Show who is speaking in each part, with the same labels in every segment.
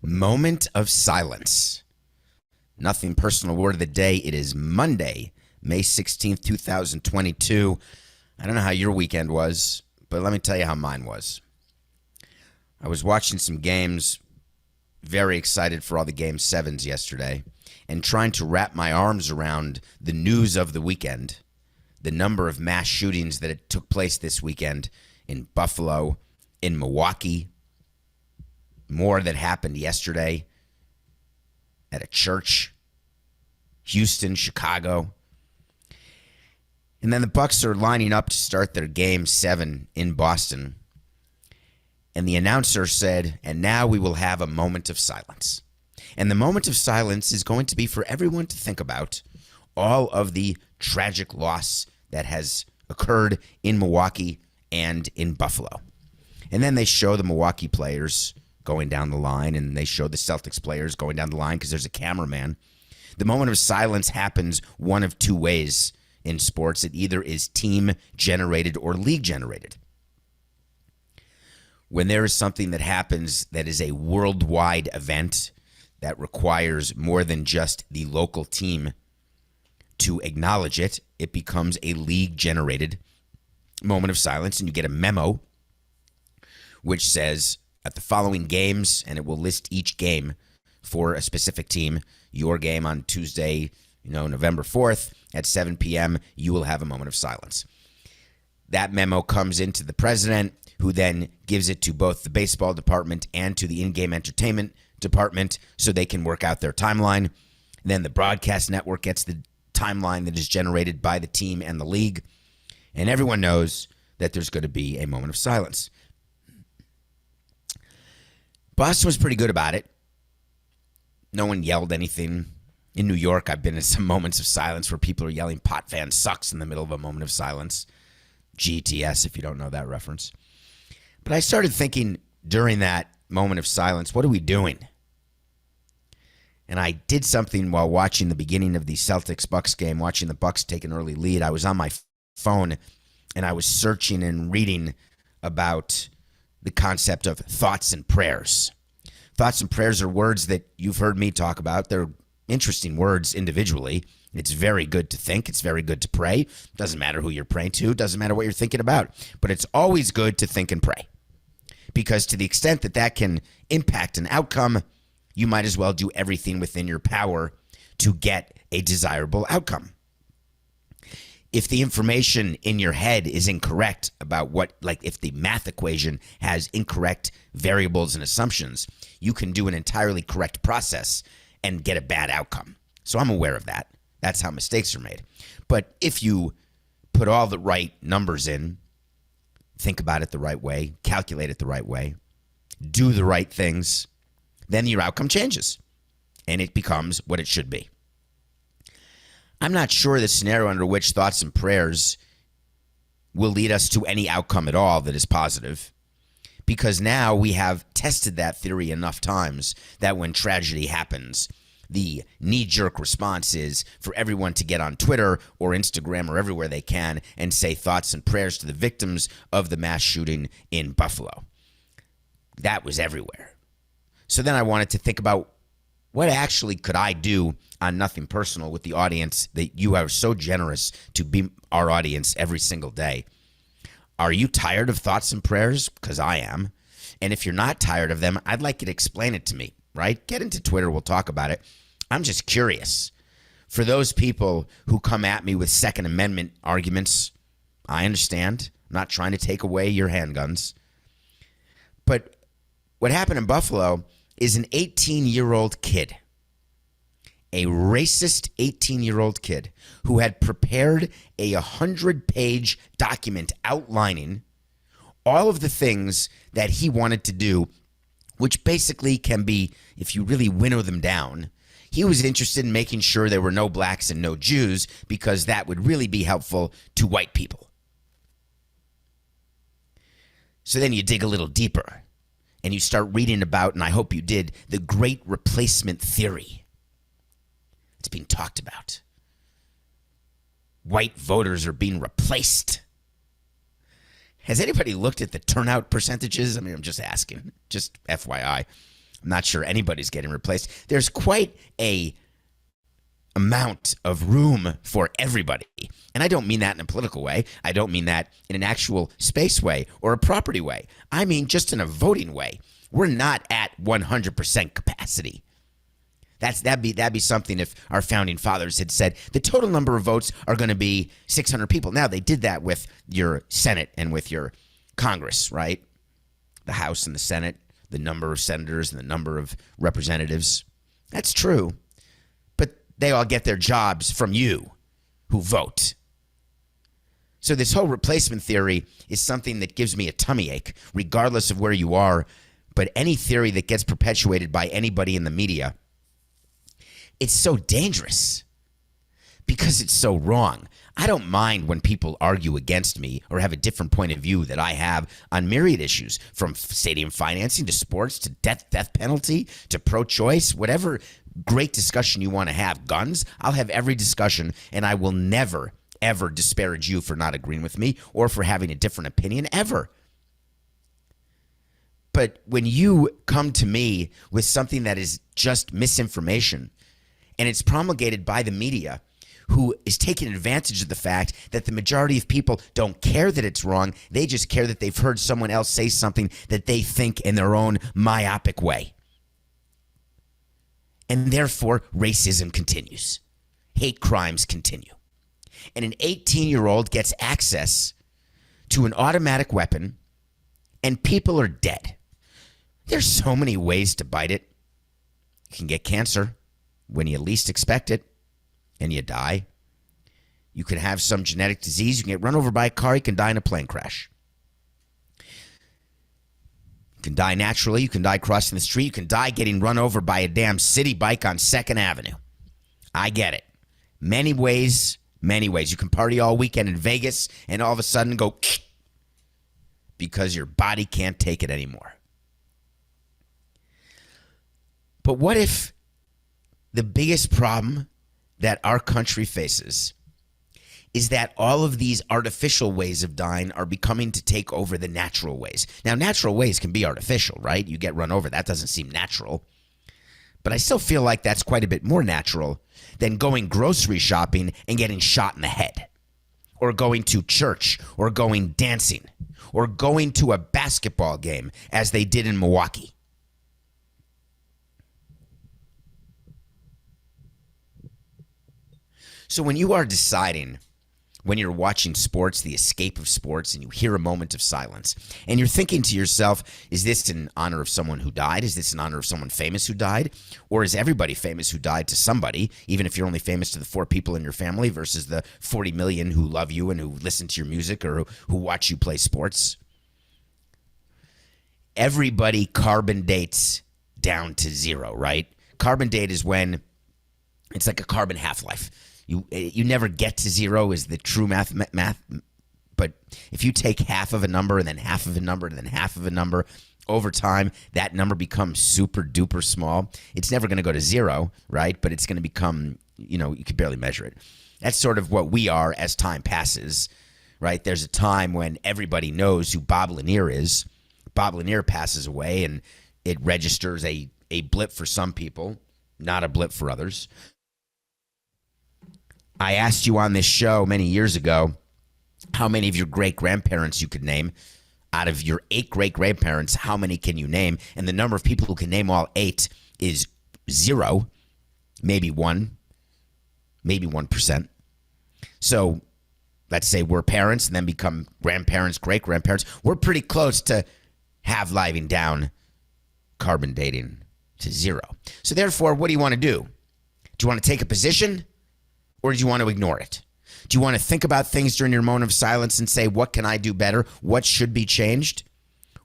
Speaker 1: Moment of silence. Nothing personal word of the day. It is Monday, May 16th, 2022. I don't know how your weekend was, but let me tell you how mine was. I was watching some games, very excited for all the Game 7s yesterday, and trying to wrap my arms around the news of the weekend, the number of mass shootings that it took place this weekend in Buffalo, in Milwaukee, more that happened yesterday at a church, Houston, Chicago. And then the Bucks are lining up to start their Game 7 in Boston. And the announcer said, and now we will have a moment of silence. And the moment of silence is going to be for everyone to think about all of the tragic loss that has occurred in Milwaukee and in Buffalo. And then they show the Milwaukee players going down the line, and they show the Celtics players going down the line because there's a cameraman. The moment of silence happens one of two ways in sports. It either is team-generated or league-generated. When there is something that happens that is a worldwide event that requires more than just the local team to acknowledge it, it becomes a league-generated moment of silence, and you get a memo which says, at the following games, and it will list each game for a specific team. Your game on Tuesday, November 4th at 7 p.m., you will have a moment of silence. That memo comes into the president, who then gives it to both the baseball department and to the in-game entertainment department so they can work out their timeline. Then the broadcast network gets the timeline that is generated by the team and the league. And everyone knows that there's going to be a moment of silence. Boston was pretty good about it. No one yelled anything. In New York, I've been in some moments of silence where people are yelling "Pot fan sucks" in the middle of a moment of silence. GTS, if you don't know that reference. But I started thinking during that moment of silence, what are we doing? And I did something while watching the beginning of the Celtics-Bucks game, watching the Bucks take an early lead. I was on my phone, and I was searching and reading about the concept of thoughts and prayers. Thoughts and prayers are words that you've heard me talk about. They're interesting words individually. It's very good to think. It's very good to pray. Doesn't matter who you're praying to. Doesn't matter what you're thinking about. But it's always good to think and pray. Because to the extent that that can impact an outcome, you might as well do everything within your power to get a desirable outcome. If the information in your head is incorrect about if the math equation has incorrect variables and assumptions, you can do an entirely correct process and get a bad outcome. So I'm aware of that. That's how mistakes are made. But if you put all the right numbers in, think about it the right way, calculate it the right way, do the right things, then your outcome changes and it becomes what it should be. I'm not sure the scenario under which thoughts and prayers will lead us to any outcome at all that is positive, because now we have tested that theory enough times that when tragedy happens, the knee-jerk response is for everyone to get on Twitter or Instagram or everywhere they can and say thoughts and prayers to the victims of the mass shooting in Buffalo. That was everywhere. So then I wanted to think about what actually could I do on Nothing Personal with the audience that you are so generous to be our audience every single day. Are you tired of thoughts and prayers? Because I am. And if you're not tired of them, I'd like you to explain it to me, right? Get into Twitter. We'll talk about it. I'm just curious. For those people who come at me with Second Amendment arguments, I understand. I'm not trying to take away your handguns. But what happened in Buffalo is an 18-year-old kid, a racist 18-year-old kid who had prepared a 100-page document outlining all of the things that he wanted to do, which basically can be, if you really winnow them down, he was interested in making sure there were no blacks and no Jews because that would really be helpful to white people. So then you dig a little deeper and you start reading about, and I hope you did, the Great Replacement Theory. It's being talked about. White voters are being replaced. Has anybody looked at the turnout percentages? I mean, I'm just asking, just FYI. I'm not sure anybody's getting replaced. There's quite a amount of room for everybody. And I don't mean that in a political way. I don't mean that in an actual space way or a property way. I mean just in a voting way. We're not at 100% capacity. That'd be something if our founding fathers had said the total number of votes are going to be 600 people. Now, they did that with your Senate and with your Congress, right? The House and the Senate, the number of senators and the number of representatives. That's true. But they all get their jobs from you who vote. So this whole replacement theory is something that gives me a tummy ache, regardless of where you are. But any theory that gets perpetuated by anybody in the media, it's so dangerous because it's so wrong. I don't mind when people argue against me or have a different point of view that I have on myriad issues, from stadium financing to sports to death penalty to pro-choice, whatever great discussion you want to have. Guns, I'll have every discussion, and I will never, ever disparage you for not agreeing with me or for having a different opinion, ever. But when you come to me with something that is just misinformation, and it's promulgated by the media, who is taking advantage of the fact that the majority of people don't care that it's wrong. They just care that they've heard someone else say something that they think in their own myopic way. And therefore, racism continues. Hate crimes continue. And an 18-year-old gets access to an automatic weapon, and people are dead. There's so many ways to bite it. You can get cancer when you least expect it, and you die. You can have some genetic disease. You can get run over by a car. You can die in a plane crash. You can die naturally. You can die crossing the street. You can die getting run over by a damn city bike on 2nd Avenue. I get it. Many ways, many ways. You can party all weekend in Vegas and all of a sudden go because your body can't take it anymore. But what if the biggest problem that our country faces is that all of these artificial ways of dying are becoming to take over the natural ways? Now, natural ways can be artificial, right? You get run over. That doesn't seem natural. But I still feel like that's quite a bit more natural than going grocery shopping and getting shot in the head, or going to church, or going dancing, or going to a basketball game as they did in Milwaukee. So when you are deciding, when you're watching sports, the escape of sports, and you hear a moment of silence, and you're thinking to yourself, is this in honor of someone who died? Is this in honor of someone famous who died? Or is everybody famous who died to somebody, even if you're only famous to the 4 people in your family versus the 40 million who love you and who listen to your music or who watch you play sports? Everybody carbon dates down to 0, right? Carbon date is when it's like a carbon half-life. You never get to 0 is the true math. But if you take half of a number and then half of a number and then half of a number, over time, that number becomes super duper small. It's never going to go to 0, right? But it's going to become, you can barely measure it. That's sort of what we are as time passes, right? There's a time when everybody knows who Bob Lanier is. Bob Lanier passes away and it registers a blip for some people, not a blip for others. I asked you on this show many years ago how many of your great-grandparents you could name. Out of your 8 great-grandparents, how many can you name? And the number of people who can name all 8 is 0, maybe 1, maybe 1%. So let's say we're parents and then become grandparents, great-grandparents. We're pretty close to half-living down, carbon dating to 0. So therefore, what do you want to do? Do you want to take a position? Or do you want to ignore it? Do you want to think about things during your moment of silence and say, what can I do better? What should be changed?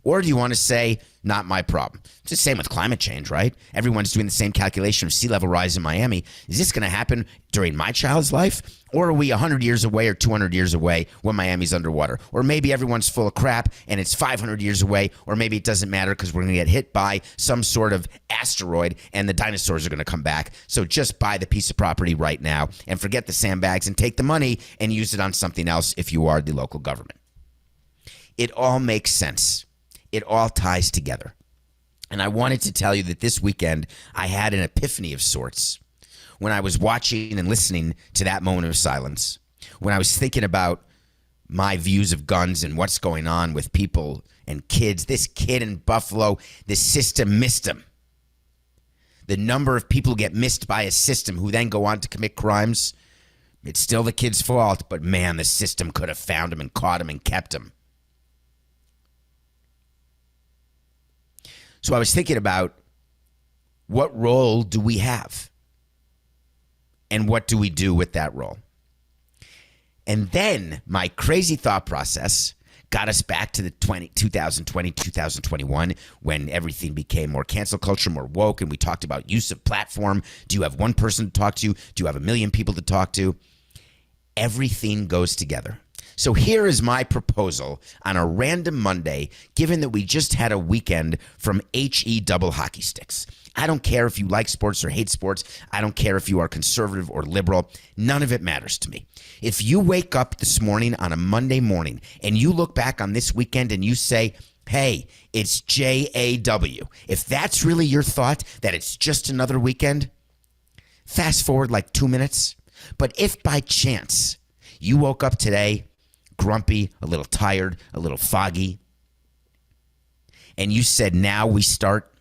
Speaker 1: Or do you want to say, not my problem? It's the same with climate change, right? Everyone's doing the same calculation of sea level rise in Miami. Is this going to happen during my child's life? Or are we 100 years away or 200 years away when Miami's underwater? Or maybe everyone's full of crap and it's 500 years away, or maybe it doesn't matter because we're going to get hit by some sort of asteroid and the dinosaurs are going to come back. So just buy the piece of property right now and forget the sandbags and take the money and use it on something else if you are the local government. It all makes sense. It all ties together. And I wanted to tell you that this weekend I had an epiphany of sorts when I was watching and listening to that moment of silence, when I was thinking about my views of guns and what's going on with people and kids. This kid in Buffalo, the system missed him. The number of people who get missed by a system who then go on to commit crimes, it's still the kid's fault, but man, the system could have found him and caught him and kept him. So I was thinking about, what role do we have? And what do we do with that role? And then my crazy thought process got us back to the 2020, 2021, when everything became more cancel culture, more woke, and we talked about use of platform. Do you have one person to talk to? Do you have a million people to talk to? Everything goes together. So here is my proposal on a random Monday, given that we just had a weekend from HE double hockey sticks. I don't care if you like sports or hate sports. I don't care if you are conservative or liberal. None of it matters to me. If you wake up this morning on a Monday morning and you look back on this weekend and you say, hey, it's JAW. If that's really your thought, that it's just another weekend, fast forward like 2 minutes. But if by chance you woke up today grumpy, a little tired, a little foggy, and you said, now we start,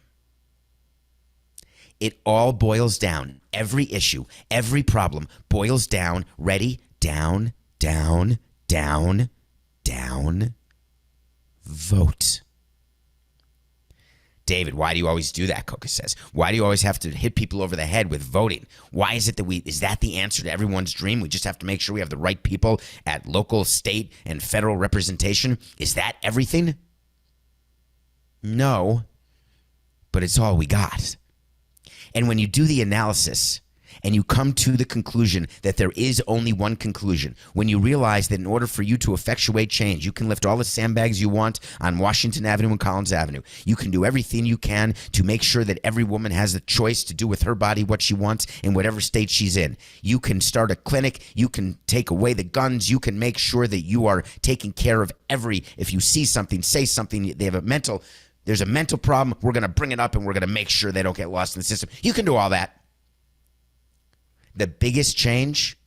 Speaker 1: it all boils down. Every issue, every problem boils down. Ready? Down, down, down, down. Vote. David, why do you always do that? Coca says. Why do you always have to hit people over the head with voting? Why is it that is that the answer to everyone's dream? We just have to make sure we have the right people at local, state, and federal representation. Is that everything? No, but it's all we got. And when you do the analysis and you come to the conclusion that there is only one conclusion, when you realize that in order for you to effectuate change, you can lift all the sandbags you want on Washington Avenue and Collins Avenue. You can do everything you can to make sure that every woman has a choice to do with her body what she wants in whatever state she's in. You can start a clinic. You can take away the guns. You can make sure that you are taking care of if you see something, say something, there's a mental problem, we're going to bring it up and we're going to make sure they don't get lost in the system. You can do all that. The biggest change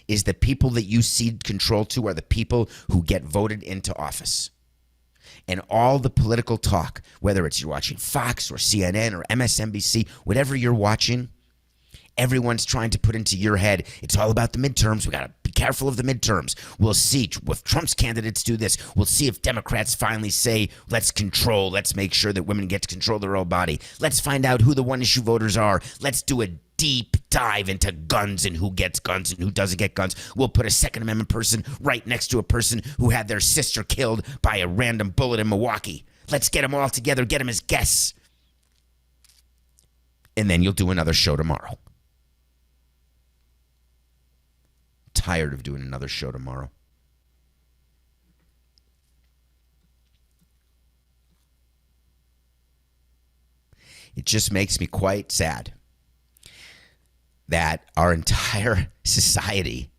Speaker 1: is the people that you cede control to are the people who get voted into office. And all the political talk, whether it's you're watching Fox or CNN or MSNBC, whatever you're watching, everyone's trying to put into your head, it's all about the midterms. We got to be careful of the midterms. We'll see if Trump's candidates do this. We'll see if Democrats finally say, let's make sure that women get to control their own body. Let's find out who the one-issue voters are. Let's do a deep dive into guns and who gets guns and who doesn't get guns. We'll put a Second Amendment person right next to a person who had their sister killed by a random bullet in Milwaukee. Let's get them all together, get them as guests. And then you'll do another show tomorrow. Tired of doing another show tomorrow. It just makes me quite sad that our entire society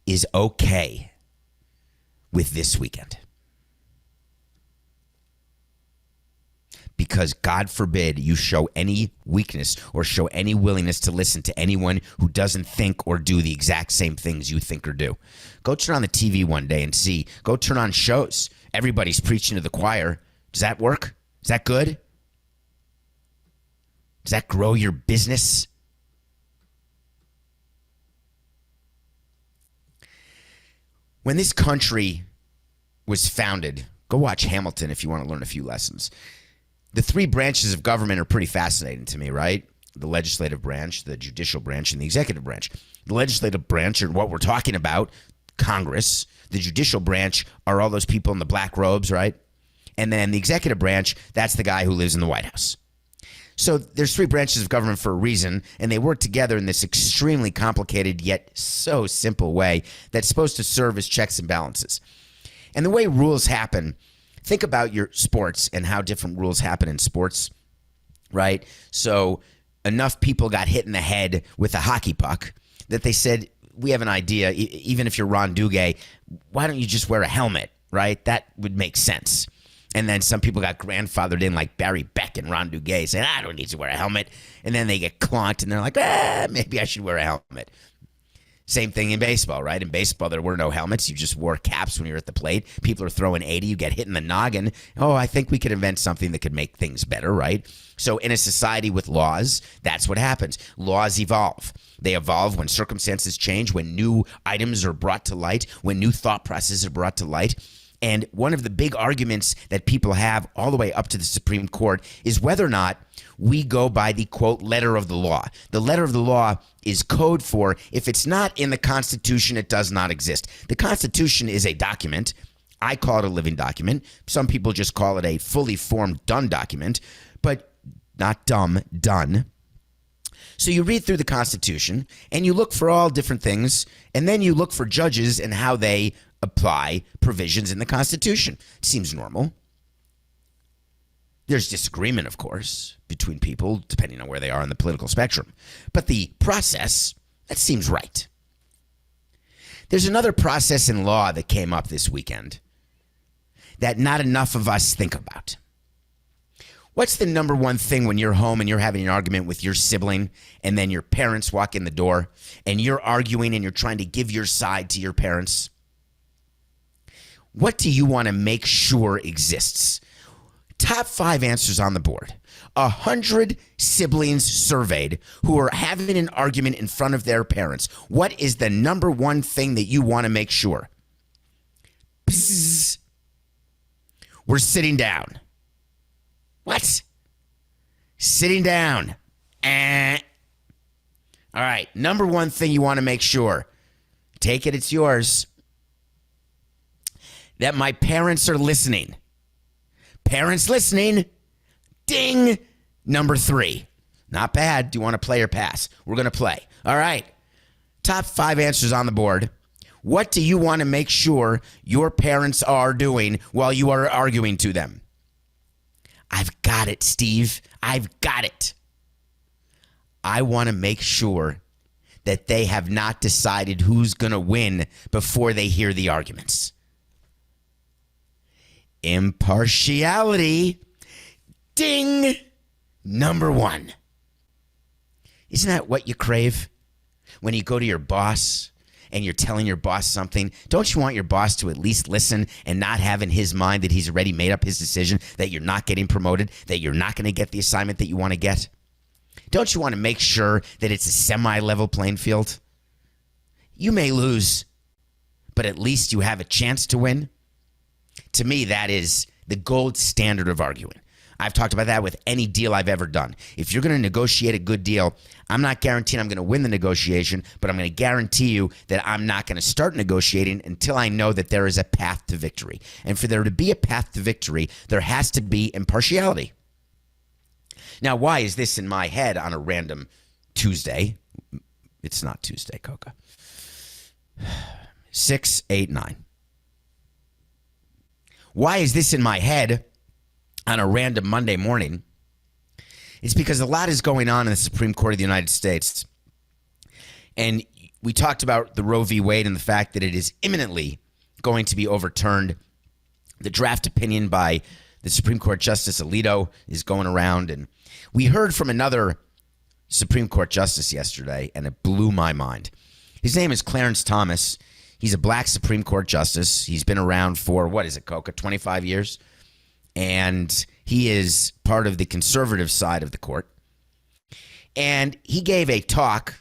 Speaker 1: is okay with this weekend. Because God forbid you show any weakness or show any willingness to listen to anyone who doesn't think or do the exact same things you think or do. Go turn on the TV one day and see. Go turn on shows. Everybody's preaching to the choir. Does that work? Is that good? Does that grow your business? When this country was founded, go watch Hamilton if you want to learn a few lessons. The three branches of government are pretty fascinating to me, right? The legislative branch, the judicial branch, and the executive branch. The legislative branch are what we're talking about, Congress. The judicial branch are all those people in the black robes, right? And then the executive branch, that's the guy who lives in the White House. So there's three branches of government for a reason, and they work together in this extremely complicated yet so simple way that's supposed to serve as checks and balances. And the way rules happen, think about your sports and how different rules happen in sports, right? So enough people got hit in the head with a hockey puck that they said, we have an idea, even if you're Ron Duguay, why don't you just wear a helmet, right? That would make sense. And then some people got grandfathered in like Barry Beck and Ron Duguay saying, I don't need to wear a helmet. And then they get clonked and they're like, maybe I should wear a helmet. Same thing in baseball, right? In baseball, there were no helmets. You just wore caps when you were at the plate. People are throwing 80. You get hit in the noggin. Oh, I think we could invent something that could make things better, right? So in a society with laws, that's what happens. Laws evolve. They evolve when circumstances change, when new items are brought to light, when new thought processes are brought to light. And one of the big arguments that people have all the way up to the Supreme Court is whether or not we go by the, quote, letter of the law. The letter of the law is code for if it's not in the Constitution, it does not exist. The Constitution is a document. I call it a living document. Some people just call it a fully formed, done document, but not dumb, done. So you read through the Constitution and you look for all different things, and then you look for judges and how they apply provisions in the Constitution. It seems normal. There's disagreement, of course, between people, depending on where they are on the political spectrum. But the process, that seems right. There's another process in law that came up this weekend that not enough of us think about. What's the number one thing when you're home and you're having an argument with your sibling and then your parents walk in the door and you're arguing and you're trying to give your side to your parents? What do you want to make sure exists? Top 5 answers on the board. 100 siblings surveyed who are having an argument in front of their parents. What is the number one thing that you want to make sure? Psst. We're sitting down. What? Sitting down. All right. Number one thing you want to make sure. Take it. It's yours. That my parents are listening. Parents listening. Ding. Number 3. Not bad. Do you want to play or pass? We're going to play. All right. Top 5 answers on the board. What do you want to make sure your parents are doing while you are arguing to them? I've got it, Steve. I've got it. I want to make sure that they have not decided who's going to win before they hear the arguments. Impartiality. Ding. Number 1. Isn't that what you crave? When you go to your boss and you're telling your boss something, don't you want your boss to at least listen and not have in his mind that he's already made up his decision, that you're not getting promoted, that you're not going to get the assignment that you want to get? Don't you want to make sure that it's a semi-level playing field? You may lose, but at least you have a chance to win. To me, that is the gold standard of arguing. I've talked about that with any deal I've ever done. If you're going to negotiate a good deal, I'm not guaranteeing I'm going to win the negotiation, but I'm going to guarantee you that I'm not going to start negotiating until I know that there is a path to victory. And for there to be a path to victory, there has to be impartiality. Now, why is this in my head on a random Tuesday? It's not Tuesday, Coca. 6, 8, 9. Why is this in my head on a random Monday morning? It's because a lot is going on in the Supreme Court of the United States. And we talked about the Roe v. Wade and the fact that it is imminently going to be overturned. The draft opinion by the Supreme Court Justice Alito is going around. And we heard from another Supreme Court justice yesterday, and it blew my mind. His name is Clarence Thomas. He's a black Supreme Court justice. He's been around for, what is it, Coca, 25 years? And he is part of the conservative side of the court. And he gave a talk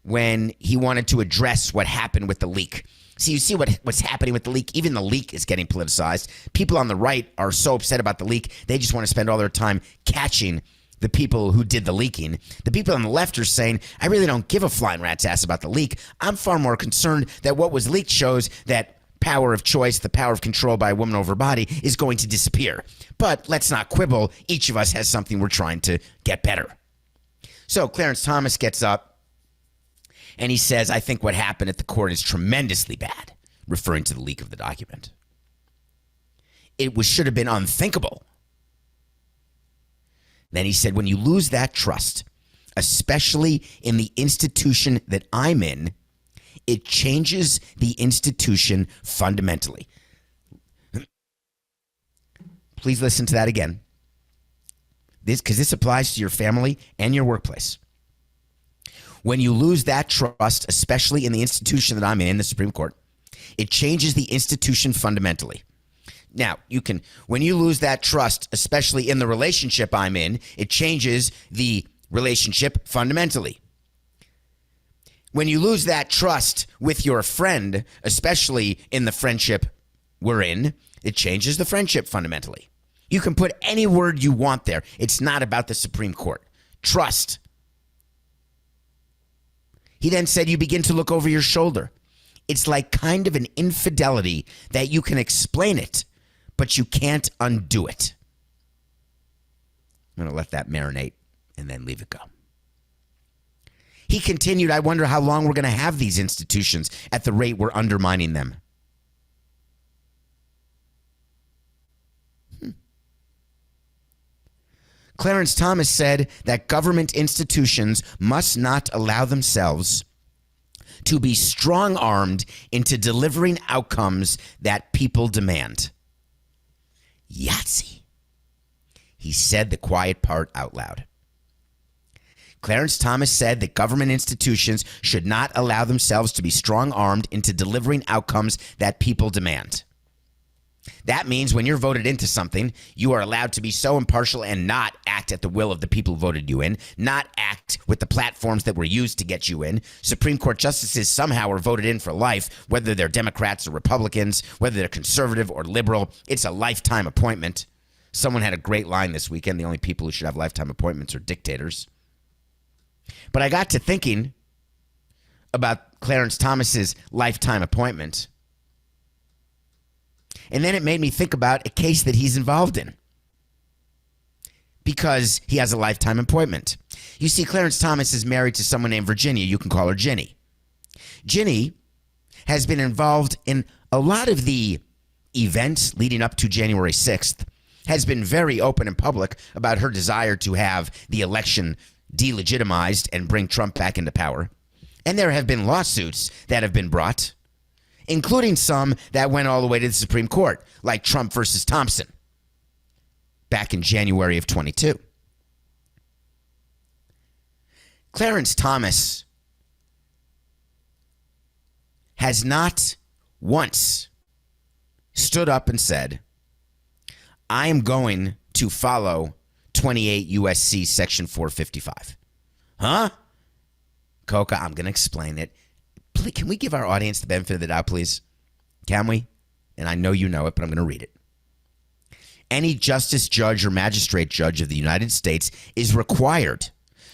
Speaker 1: when he wanted to address what happened with the leak. So you see what's happening with the leak. Even the leak is getting politicized. People on the right are so upset about the leak, they just want to spend all their time catching the people who did the leaking. The people on the left are saying, I really don't give a flying rat's ass about the leak. I'm far more concerned that what was leaked shows that power of choice, the power of control by a woman over her body is going to disappear. But let's not quibble. Each of us has something we're trying to get better. So Clarence Thomas gets up and he says, I think what happened at the court is tremendously bad, referring to the leak of the document. It should have been unthinkable. Then he said, when you lose that trust, especially in the institution that I'm in, it changes the institution fundamentally. Please listen to that again. Because this applies to your family and your workplace. When you lose that trust, especially in the institution that I'm in, the Supreme Court, it changes the institution fundamentally. Now, when you lose that trust, especially in the relationship I'm in, it changes the relationship fundamentally. When you lose that trust with your friend, especially in the friendship we're in, it changes the friendship fundamentally. You can put any word you want there. It's not about the Supreme Court. Trust. He then said you begin to look over your shoulder. It's like kind of an infidelity that you can explain it, but you can't undo it. I'm going to let that marinate and then leave it go. He continued, I wonder how long we're going to have these institutions at the rate we're undermining them. Clarence Thomas said that government institutions must not allow themselves to be strong-armed into delivering outcomes that people demand. Yahtzee. He said the quiet part out loud. Clarence Thomas said that government institutions should not allow themselves to be strong-armed into delivering outcomes that people demand. That means when you're voted into something, you are allowed to be so impartial and not act at the will of the people who voted you in, not act with the platforms that were used to get you in. Supreme Court justices somehow are voted in for life, whether they're Democrats or Republicans, whether they're conservative or liberal. It's a lifetime appointment. Someone had a great line this weekend. The only people who should have lifetime appointments are dictators. But I got to thinking about Clarence Thomas's lifetime appointment. And then it made me think about a case that he's involved in because he has a lifetime appointment. You see, Clarence Thomas is married to someone named Virginia. You can call her Ginny. Ginny has been involved in a lot of the events leading up to January 6th, has been very open and public about her desire to have the election delegitimized and bring Trump back into power. And there have been lawsuits that have been brought, including some that went all the way to the Supreme Court, like Trump versus Thompson, back in January of 22. Clarence Thomas has not once stood up and said, I am going to follow 28 USC section 455. Huh? Coca, I'm going to explain it. Please, can we give our audience the benefit of the doubt, please? Can we? And I know you know it, but I'm going to read it. Any justice, judge, or magistrate judge of the United States is required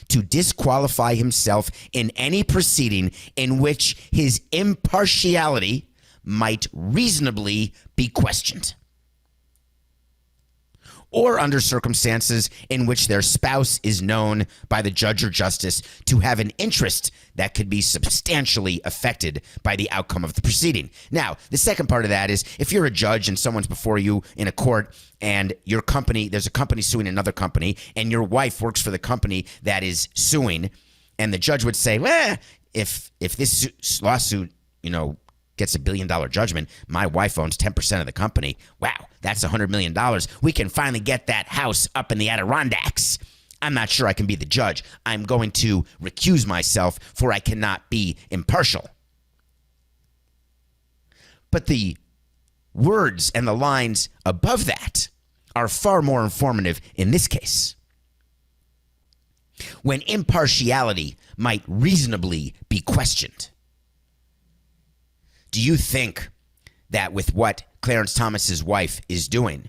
Speaker 1: to disqualify himself in any proceeding in which his impartiality might reasonably be questioned, or under circumstances in which their spouse is known by the judge or justice to have an interest that could be substantially affected by the outcome of the proceeding. Now, the second part of that is if you're a judge and someone's before you in a court and your company, there's a company suing another company and your wife works for the company that is suing, and the judge would say, well, if this lawsuit, gets $1 billion judgment, my wife owns 10% of the company. Wow, that's $100 million. We can finally get that house up in the Adirondacks. I'm not sure I can be the judge. I'm going to recuse myself, for I cannot be impartial. But the words and the lines above that are far more informative in this case. When impartiality might reasonably be questioned. Do you think that with what Clarence Thomas's wife is doing,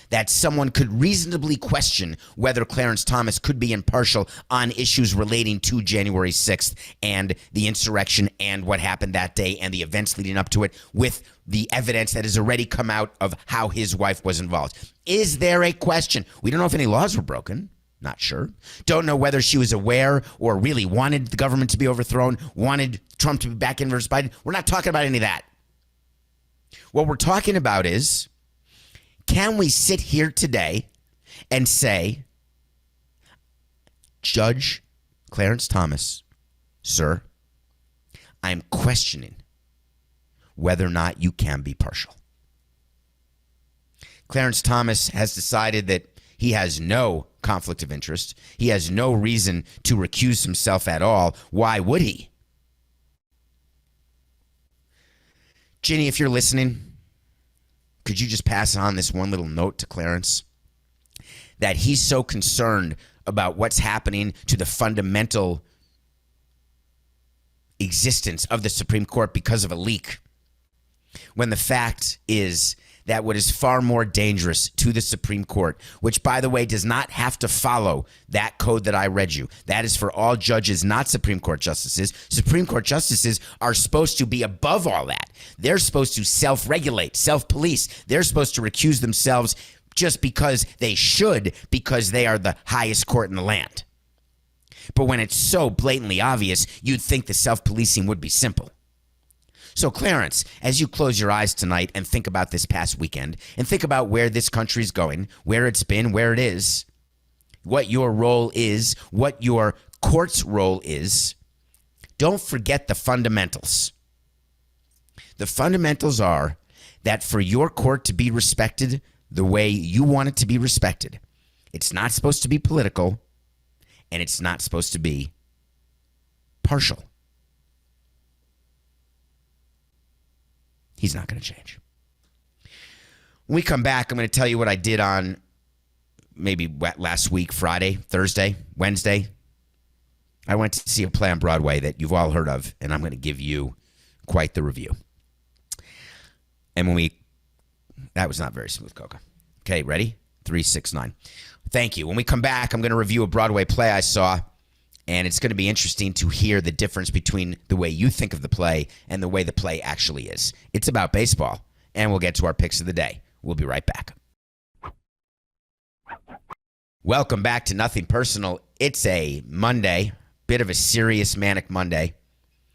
Speaker 1: that someone could reasonably question whether Clarence Thomas could be impartial on issues relating to January 6th and the insurrection and what happened that day and the events leading up to it with the evidence that has already come out of how his wife was involved? Is there a question? We don't know if any laws were broken. Not sure. Don't know whether she was aware or really wanted the government to be overthrown, wanted Trump to be back in versus Biden. We're not talking about any of that. What we're talking about is, can we sit here today and say, Judge Clarence Thomas, sir, I'm questioning whether or not you can be partial. Clarence Thomas has decided that he has no conflict of interest. He has no reason to recuse himself at all. Why would he? Ginny, if you're listening, could you just pass on this one little note to Clarence? That he's so concerned about what's happening to the fundamental existence of the Supreme Court because of a leak. When the fact is that what is far more dangerous to the Supreme Court, which, by the way, does not have to follow that code that I read you. That is for all judges, not Supreme Court justices. Supreme Court justices are supposed to be above all that. They're supposed to self-regulate, self-police. They're supposed to recuse themselves just because they should, because they are the highest court in the land. But when it's so blatantly obvious, you'd think the self-policing would be simple. So, Clarence, as you close your eyes tonight and think about this past weekend and think about where this country's going, where it's been, where it is, what your role is, what your court's role is, don't forget the fundamentals. The fundamentals are that for your court to be respected the way you want it to be respected, it's not supposed to be political and it's not supposed to be partial. He's not going to change. When we come back, I'm going to tell you what I did on maybe last week, Friday, Thursday, Wednesday. I went to see a play on Broadway that you've all heard of, and I'm going to give you quite the review. And that was not very smooth, Coca. Okay, ready? 3, 6, 9. Thank you. When we come back, I'm going to review a Broadway play I saw, and it's going to be interesting to hear the difference between the way you think of the play and the way the play actually is. It's about baseball, and we'll get to our picks of the day. We'll be right back. Welcome back to Nothing Personal. It's a Monday, bit of a serious, manic Monday.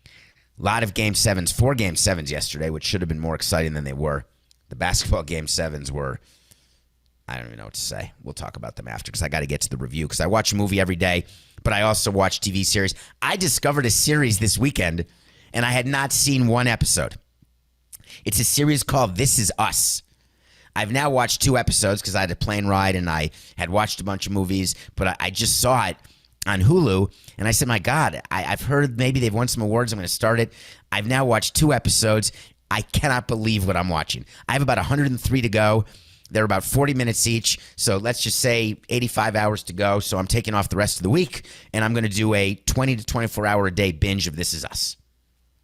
Speaker 1: A lot of Game 7s, 4 Game 7s yesterday, which should have been more exciting than they were. The basketball Game 7s were, I don't even know what to say. We'll talk about them after because I got to get to the review because I watch a movie every day, but I also watch TV series. I discovered a series this weekend, and I had not seen one episode. It's a series called This Is Us. I've now watched 2 episodes because I had a plane ride and I had watched a bunch of movies, but I just saw it on Hulu, and I said, my God, I've heard maybe they've won some awards. I'm going to start it. I've now watched 2 episodes. I cannot believe what I'm watching. I have about 103 to go. They're about 40 minutes each, so let's just say 85 hours to go. So I'm taking off the rest of the week, and I'm going to do a 20 to 24-hour-a-day binge of This Is Us.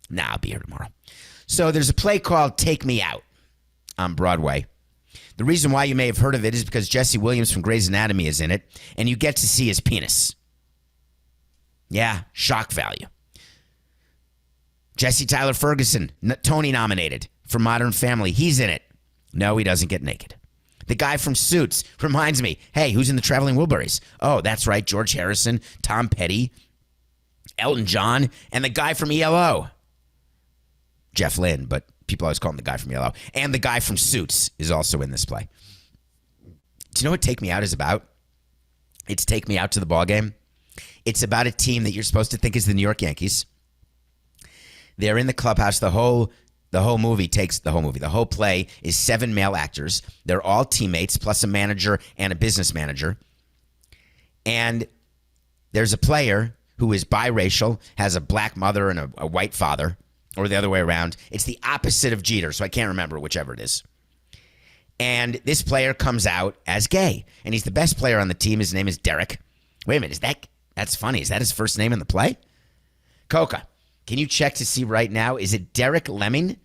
Speaker 1: Nah, I'll be here tomorrow. So there's a play called Take Me Out on Broadway. The reason why you may have heard of it is because Jesse Williams from Grey's Anatomy is in it, and you get to see his penis. Yeah, shock value. Jesse Tyler Ferguson, Tony nominated for Modern Family. He's in it. No, he doesn't get naked. The guy from Suits reminds me, hey, who's in the Traveling Wilburys? Oh, that's right, George Harrison, Tom Petty, Elton John, and the guy from ELO. Jeff Lynne, but people always call him the guy from ELO. And the guy from Suits is also in this play. Do you know what Take Me Out is about? It's Take Me Out to the Ball Game. It's about a team that you're supposed to think is the New York Yankees. They're in the clubhouse. The whole play is 7 male actors. They're all teammates, plus a manager and a business manager. And there's a player who is biracial, has a black mother and a white father, or the other way around. It's the opposite of Jeter, so I can't remember whichever it is. And this player comes out as gay, and he's the best player on the team. His name is Derek. Wait a minute, that's funny. Is that his first name in the play? Coca, can you check to see right now, is it Derek Lemming,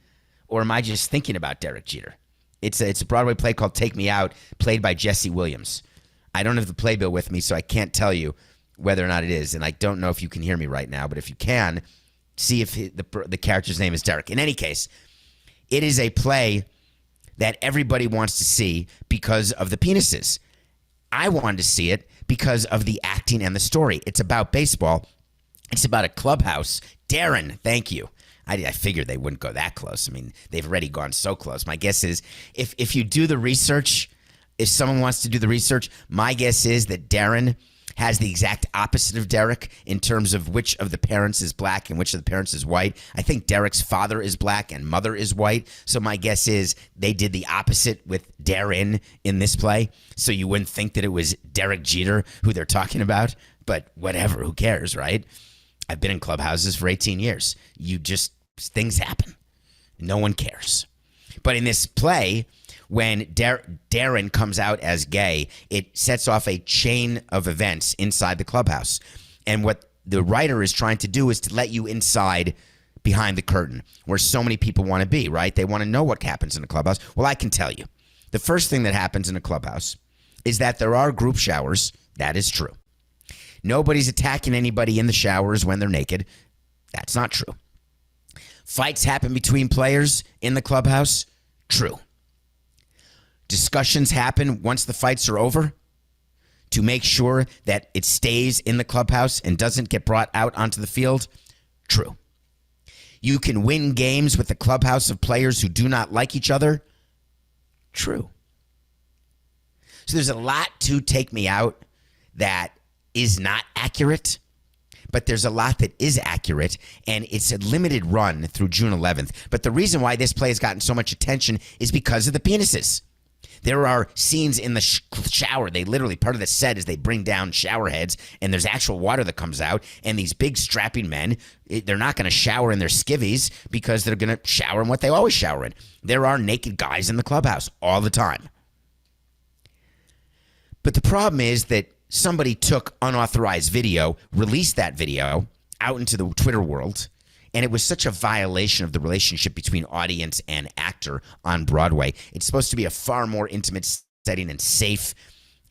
Speaker 1: or am I just thinking about Derek Jeter? It's a Broadway play called Take Me Out, played by Jesse Williams. I don't have the playbill with me, so I can't tell you whether or not it is, and I don't know if you can hear me right now, but if you can, see if the character's name is Derek. In any case, it is a play that everybody wants to see because of the penises. I wanted to see it because of the acting and the story. It's about baseball. It's about a clubhouse. Darren, thank you. I figured they wouldn't go that close. I mean, they've already gone so close. My guess is if you do the research, if someone wants to do the research, my guess is that Darren has the exact opposite of Derek in terms of which of the parents is black and which of the parents is white. I think Derek's father is black and mother is white. So my guess is they did the opposite with Darren in this play. So you wouldn't think that it was Derek Jeter who they're talking about. But whatever, who cares, right? I've been in clubhouses for 18 years. Things happen. No one cares. But in this play, when Darren comes out as gay, it sets off a chain of events inside the clubhouse. And what the writer is trying to do is to let you inside behind the curtain where so many people want to be, right? They want to know what happens in a clubhouse. Well, I can tell you. The first thing that happens in a clubhouse is that there are group showers. That is true. Nobody's attacking anybody in the showers when they're naked. That's not true. Fights happen between players in the clubhouse. True. Discussions happen once the fights are over to make sure that it stays in the clubhouse and doesn't get brought out onto the field. True. You can win games with a clubhouse of players who do not like each other. True. So there's a lot to Take Me Out that is not accurate, but there's a lot that is accurate, and it's a limited run through June 11th. But the reason why this play has gotten so much attention is because of the penises. There are scenes in the shower. They literally, part of the set is they bring down shower heads, and there's actual water that comes out, and these big strapping men, they're not going to shower in their skivvies because they're going to shower in what they always shower in. There are naked guys in the clubhouse all the time. But the problem is that somebody took unauthorized video, released that video out into the Twitter world, and it was such a violation of the relationship between audience and actor on Broadway. It's supposed to be a far more intimate setting and safe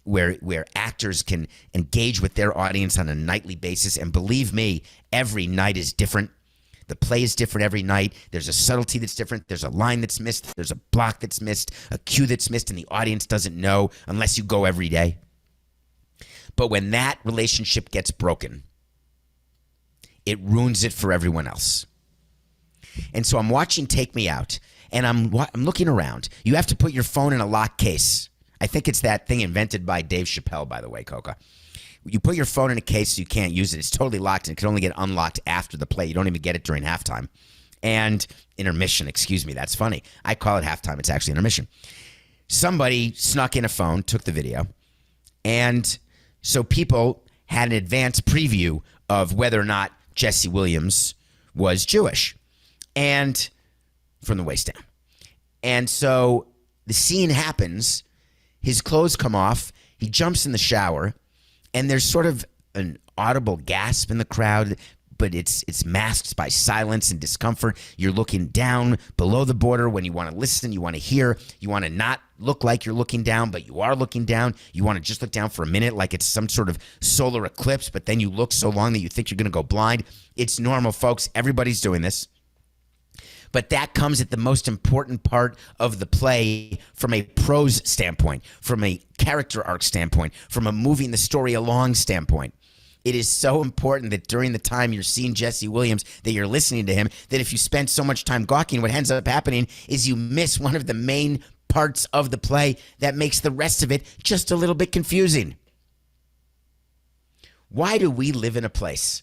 Speaker 1: where actors can engage with their audience on a nightly basis. And believe me, every night is different. The play is different every night. There's a subtlety that's different. There's a line that's missed. There's a block that's missed, a cue that's missed, and the audience doesn't know unless you go every day. But when that relationship gets broken, it ruins it for everyone else. And so I'm watching Take Me Out, and I'm looking around. You have to put your phone in a lock case. I think it's that thing invented by Dave Chappelle, by the way, Coca. You put your phone in a case so you can't use it. It's totally locked, and it can only get unlocked after the play. You don't even get it during halftime. And intermission, excuse me, that's funny. I call it halftime. It's actually intermission. Somebody snuck in a phone, took the video, and so people had an advance preview of whether or not Jesse Williams was Jewish, and from the waist down. And so the scene happens. His clothes come off. He jumps in the shower, and there's sort of an audible gasp in the crowd, but it's masked by silence and discomfort. You're looking down below the border when you want to listen, you want to hear, you want to not look like you're looking down, but you are looking down. You want to just look down for a minute like it's some sort of solar eclipse, but then you look so long that you think you're going to go blind. It's normal, folks. Everybody's doing this. But that comes at the most important part of the play from a prose standpoint, from a character arc standpoint, from a moving the story along standpoint. It is so important that during the time you're seeing Jesse Williams, that you're listening to him, that if you spend so much time gawking, what ends up happening is you miss one of the main parts of the play that makes the rest of it just a little bit confusing. Why do we live in a place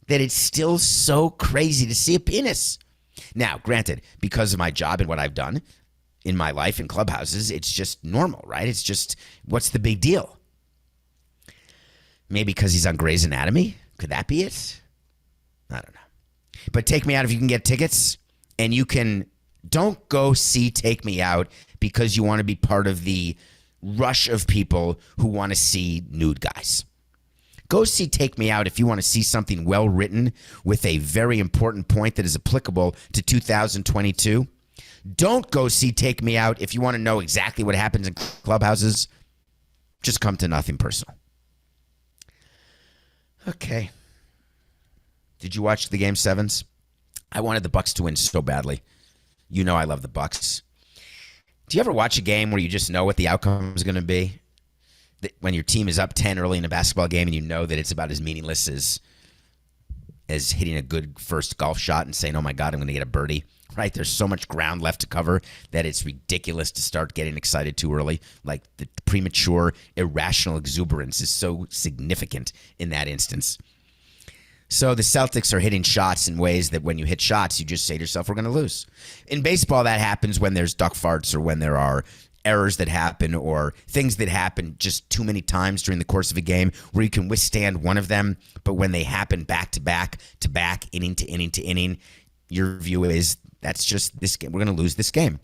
Speaker 1: that it's still so crazy to see a penis? Now, granted, because of my job and what I've done in my life in clubhouses, it's just normal, right? It's just, what's the big deal? Maybe because he's on Grey's Anatomy? Could that be it? I don't know. But Take Me Out, if you can get tickets, and you can, don't go see Take Me Out because you want to be part of the rush of people who want to see nude guys. Go see Take Me Out if you want to see something well written with a very important point that is applicable to 2022. Don't go see Take Me Out if you want to know exactly what happens in clubhouses. Just come to Nothing Personal. Okay. Did you watch the Game 7s? I wanted the Bucks to win so badly. You know I love the Bucks. Do you ever watch a game where you just know what the outcome is going to be? That when your team is up 10 early in a basketball game and you know that it's about as meaningless as hitting a good first golf shot and saying, oh my God, I'm going to get a birdie. Right? There's so much ground left to cover that it's ridiculous to start getting excited too early. Like the premature, irrational exuberance is so significant in that instance. So the Celtics are hitting shots in ways that when you hit shots, you just say to yourself, we're going to lose. In baseball, that happens when there's duck farts or when there are errors that happen or things that happen just too many times during the course of a game where you can withstand one of them. But when they happen back to back to back, inning to inning to inning, your view is that's just this game. We're going to lose this game.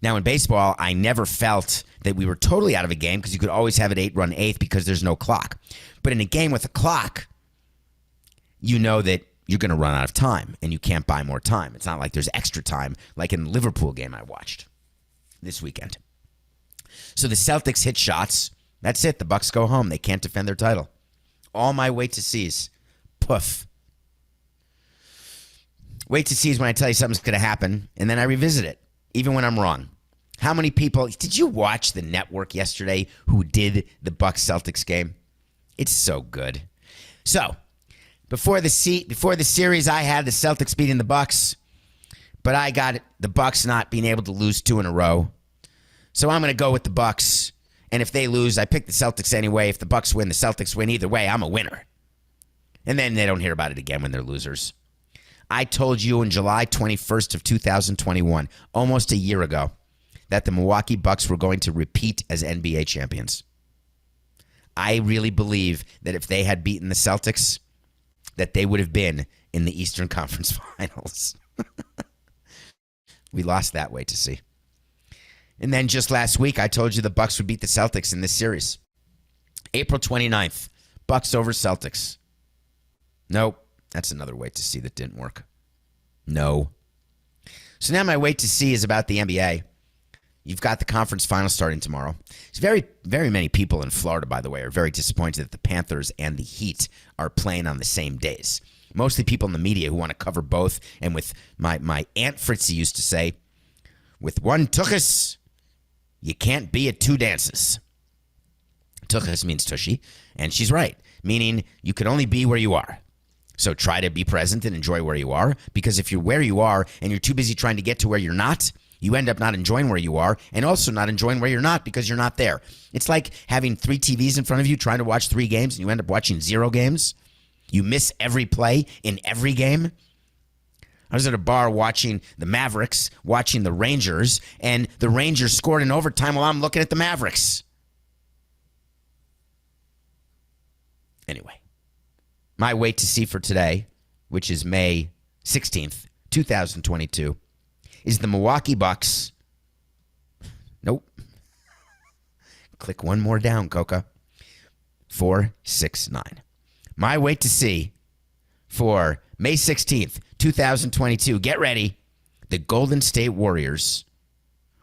Speaker 1: Now, in baseball, I never felt that we were totally out of a game because you could always have an 8-run eighth because there's no clock. But in a game with a clock, you know that you're going to run out of time and you can't buy more time. It's not like there's extra time like in the Liverpool game I watched this weekend. So the Celtics hit shots. That's it. The Bucks go home. They can't defend their title. All my wait to sees. Poof. Wait to see is when I tell you something's going to happen, and then I revisit it, even when I'm wrong. How many people... Did you watch the network yesterday who did the Bucks-Celtics game? It's so good. So, before the series, I had the Celtics beating the Bucks, but I got the Bucks not being able to lose 2 in a row. So I'm going to go with the Bucks, and if they lose, I pick the Celtics anyway. If the Bucks win, the Celtics win. Either way, I'm a winner. And then they don't hear about it again when they're losers. I told you on July 21st of 2021, almost a year ago, that the Milwaukee Bucks were going to repeat as NBA champions. I really believe that if they had beaten the Celtics, that they would have been in the Eastern Conference Finals. We lost that way to see. And then just last week, I told you the Bucks would beat the Celtics in this series. April 29th, Bucks over Celtics. Nope. That's another wait to see that didn't work. No. So now my wait to see is about the NBA. You've got the conference finals starting tomorrow. It's very, very many people in Florida, by the way, are very disappointed that the Panthers and the Heat are playing on the same days. Mostly people in the media who want to cover both. And with my Aunt Fritzy used to say, with one tuchus, you can't be at 2 dances. Tuchus means tushy, and she's right, meaning you can only be where you are. So try to be present and enjoy where you are, because if you're where you are and you're too busy trying to get to where you're not, you end up not enjoying where you are and also not enjoying where you're not because you're not there. It's like having 3 TVs in front of you trying to watch 3 games and you end up watching 0 games. You miss every play in every game. I was at a bar watching the Mavericks, watching the Rangers, and the Rangers scored in overtime while I'm looking at the Mavericks. Anyway. My wait to see for today, which is May 16th, 2022, is the Milwaukee Bucks. Nope. Click one more down, Coca. 469. My wait to see for May 16th, 2022. Get ready. The Golden State Warriors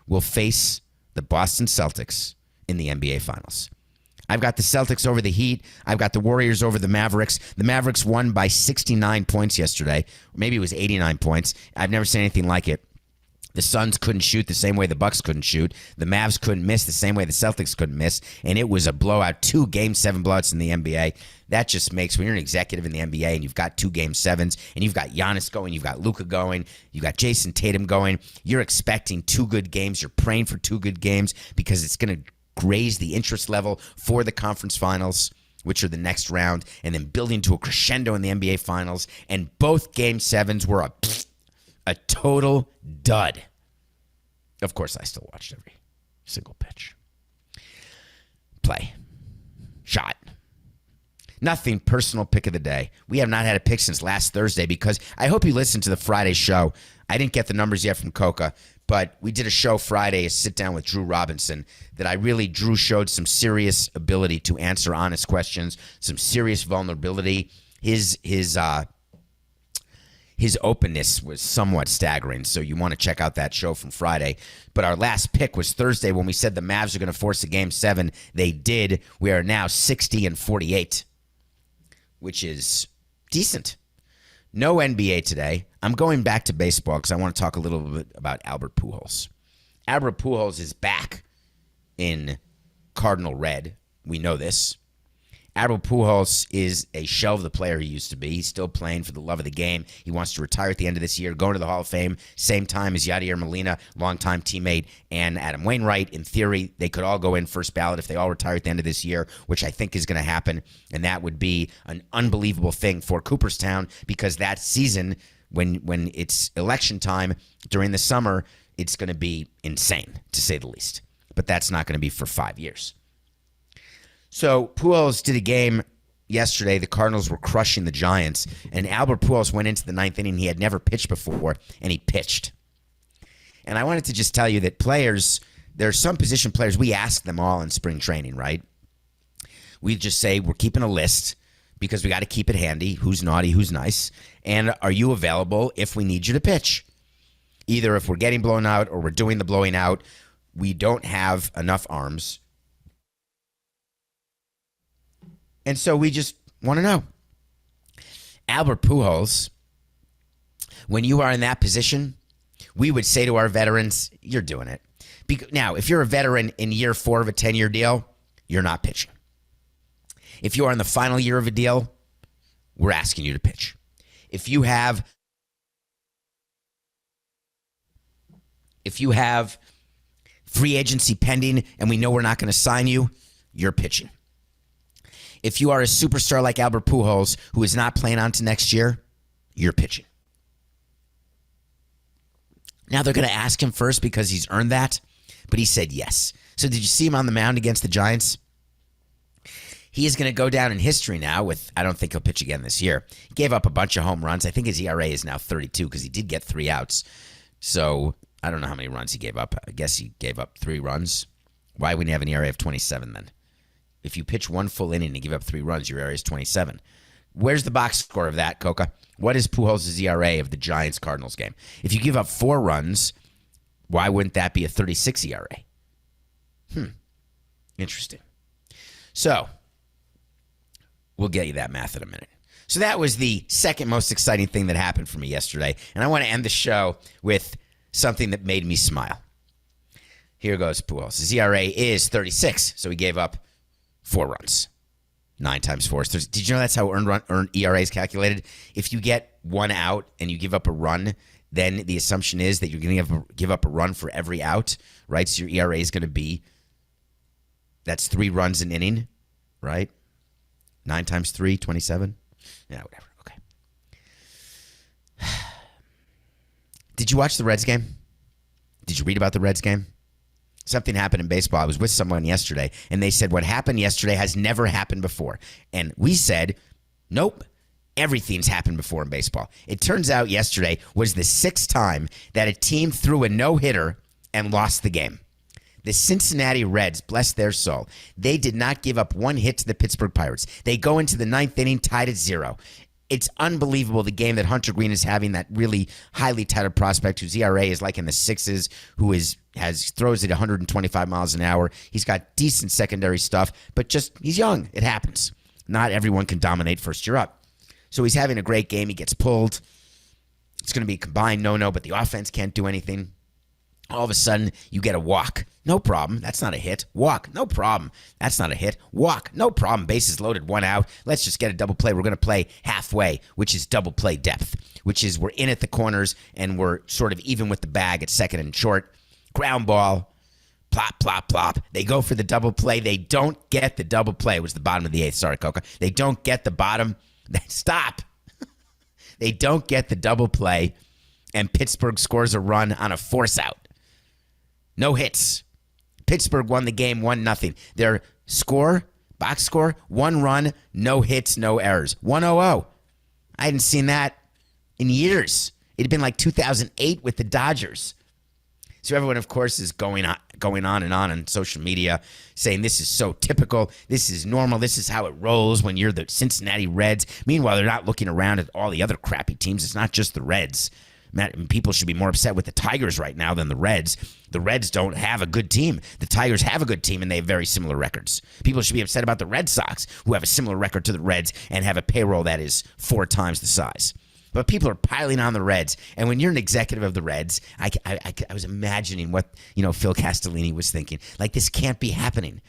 Speaker 1: will face the Boston Celtics in the NBA Finals. I've got the Celtics over the Heat. I've got the Warriors over the Mavericks. The Mavericks won by 69 points yesterday. Maybe it was 89 points. I've never seen anything like it. The Suns couldn't shoot the same way the Bucks couldn't shoot. The Mavs couldn't miss the same way the Celtics couldn't miss. And it was a blowout. 2 Game 7 blowouts in the NBA. That just makes, when you're an executive in the NBA and you've got 2 Game 7s and you've got Giannis going, you've got Luka going, you've got Jason Tatum going, you're expecting 2 good games. You're praying for 2 good games because it's going to raise the interest level for the conference finals, which are the next round, and then building to a crescendo in the NBA Finals. And both Game 7s were a total dud. Of course, I still watched every single pitch. Play. Shot. Nothing. Personal pick of the day. We have not had a pick since last Thursday because I hope you listened to the Friday show. I didn't get the numbers yet from Coca, but we did a show Friday, a sit-down with Drew Robinson, that Drew showed some serious ability to answer honest questions, some serious vulnerability. His openness was somewhat staggering, so you want to check out that show from Friday. But our last pick was Thursday when we said the Mavs are going to force a Game 7. They did. We are now 60-48, which is decent. No NBA today. I'm going back to baseball because I want to talk a little bit about Albert Pujols. Albert Pujols is back in Cardinal red. We know this. Albert Pujols is a shell of the player he used to be. He's still playing for the love of the game. He wants to retire at the end of this year, go into the Hall of Fame, same time as Yadier Molina, longtime teammate, and Adam Wainwright. In theory, they could all go in first ballot if they all retire at the end of this year, which I think is going to happen, and that would be an unbelievable thing for Cooperstown because that season, when it's election time during the summer, it's going to be insane, to say the least. But that's not going to be for 5 years. So Pujols did a game yesterday. The Cardinals were crushing the Giants, and Albert Pujols went into the ninth inning. He had never pitched before, and he pitched. And I wanted to just tell you that players, there are some position players, we ask them all in spring training, right? We just say we're keeping a list because we got to keep it handy. Who's naughty, who's nice, and are you available if we need you to pitch? Either if we're getting blown out or we're doing the blowing out, we don't have enough arms. And so we just want to know. Albert Pujols, when you are in that position, we would say to our veterans, you're doing it. Now, if you're a veteran in year 4 of a 10-year deal, you're not pitching. If you are in the final year of a deal, we're asking you to pitch. If you have free agency pending and we know we're not going to sign you, you're pitching. If you are a superstar like Albert Pujols, who is not playing on to next year, you're pitching. Now they're going to ask him first because he's earned that, but he said yes. So did you see him on the mound against the Giants? He is going to go down in history now with, I don't think he'll pitch again this year. He gave up a bunch of home runs. I think his ERA is now 32 because he did get 3 outs. So I don't know how many runs he gave up. I guess he gave up 3 runs. Why wouldn't he have an ERA of 27 then? If you pitch 1 full inning and give up 3 runs, your ERA is 27. Where's the box score of that, Coca? What is Pujols' ERA of the Giants-Cardinals game? If you give up 4 runs, why wouldn't that be a 36 ERA? Interesting. So, we'll get you that math in a minute. So that was the second most exciting thing that happened for me yesterday. And I want to end the show with something that made me smile. Here goes Pujols. His ERA is 36, so he gave up 4 runs. 9 times 4 is 30. Did you know that's how earned ERA is calculated? If you get 1 out and you give up a run, then the assumption is that you're going to give up a run for every out, right? So your ERA is going to be, that's 3 runs an inning, right? 9 times 3, 27. Yeah, whatever. Okay. Did you watch the Reds game? Did you read about the Reds game? Something happened in baseball. I was with someone yesterday, and they said what happened yesterday has never happened before. And we said, nope, everything's happened before in baseball. It turns out yesterday was the 6th time that a team threw a no-hitter and lost the game. The Cincinnati Reds, bless their soul, they did not give up 1 hit to the Pittsburgh Pirates. They go into the 9th inning tied at 0. It's unbelievable the game that Hunter Green is having, that really highly touted prospect whose ERA is like in the 6s, who throws at 125 miles an hour. He's got decent secondary stuff, but just he's young. It happens. Not everyone can dominate first year up. So he's having a great game. He gets pulled. It's going to be a combined no-no, but the offense can't do anything. All of a sudden, you get a walk. No problem. That's not a hit. Walk. No problem. That's not a hit. Walk. No problem. Bases loaded, 1 out. Let's just get a double play. We're going to play halfway, which is double play depth, which is we're in at the corners and we're sort of even with the bag at second and short. Ground ball. Plop, plop, plop. They go for the double play. They don't get the double play. It was the bottom of the 8th. Sorry, Coca. They don't get the bottom. Stop. They don't get the double play, and Pittsburgh scores a run on a force out. No hits. Pittsburgh won the game 1-0. Their score, box score, 1 run, no hits, no errors. 1-0. I hadn't seen that in years. It had been like 2008 with the Dodgers. So everyone, of course, is going on and on social media saying this is so typical. This is normal. This is how it rolls when you're the Cincinnati Reds. Meanwhile, they're not looking around at all the other crappy teams. It's not just the Reds. People should be more upset with the Tigers right now than the Reds. The Reds don't have a good team. The Tigers have a good team, and they have very similar records. People should be upset about the Red Sox, who have a similar record to the Reds and have a payroll that is 4 times the size. But people are piling on the Reds. And when you're an executive of the Reds, I was imagining what Phil Castellini was thinking. Like, this can't be happening.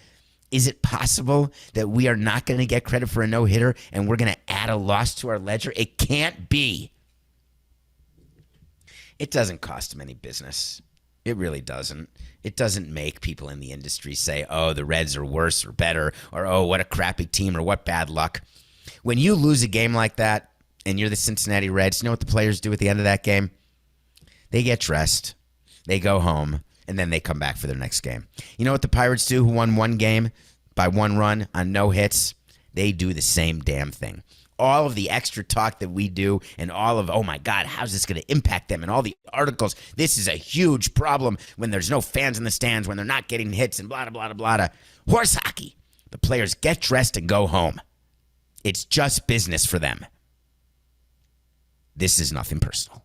Speaker 1: Is it possible that we are not going to get credit for a no-hitter and we're going to add a loss to our ledger? It can't be. It doesn't cost them any business. It really doesn't. It doesn't make people in the industry say, oh, the Reds are worse or better, or oh, what a crappy team, or what bad luck. When you lose a game like that and you're the Cincinnati Reds, you know what the players do at the end of that game? They get dressed, they go home, and then they come back for their next game. You know what the Pirates do, who won one game by one run on no hits? They do the same damn thing. All of the extra talk that we do and all of, oh my God, how's this going to impact them? And all the articles, this is a huge problem when there's no fans in the stands, when they're not getting hits and blah, blah, blah, blah, blah. Horse hockey. The players get dressed and go home. It's just business for them. This is nothing personal.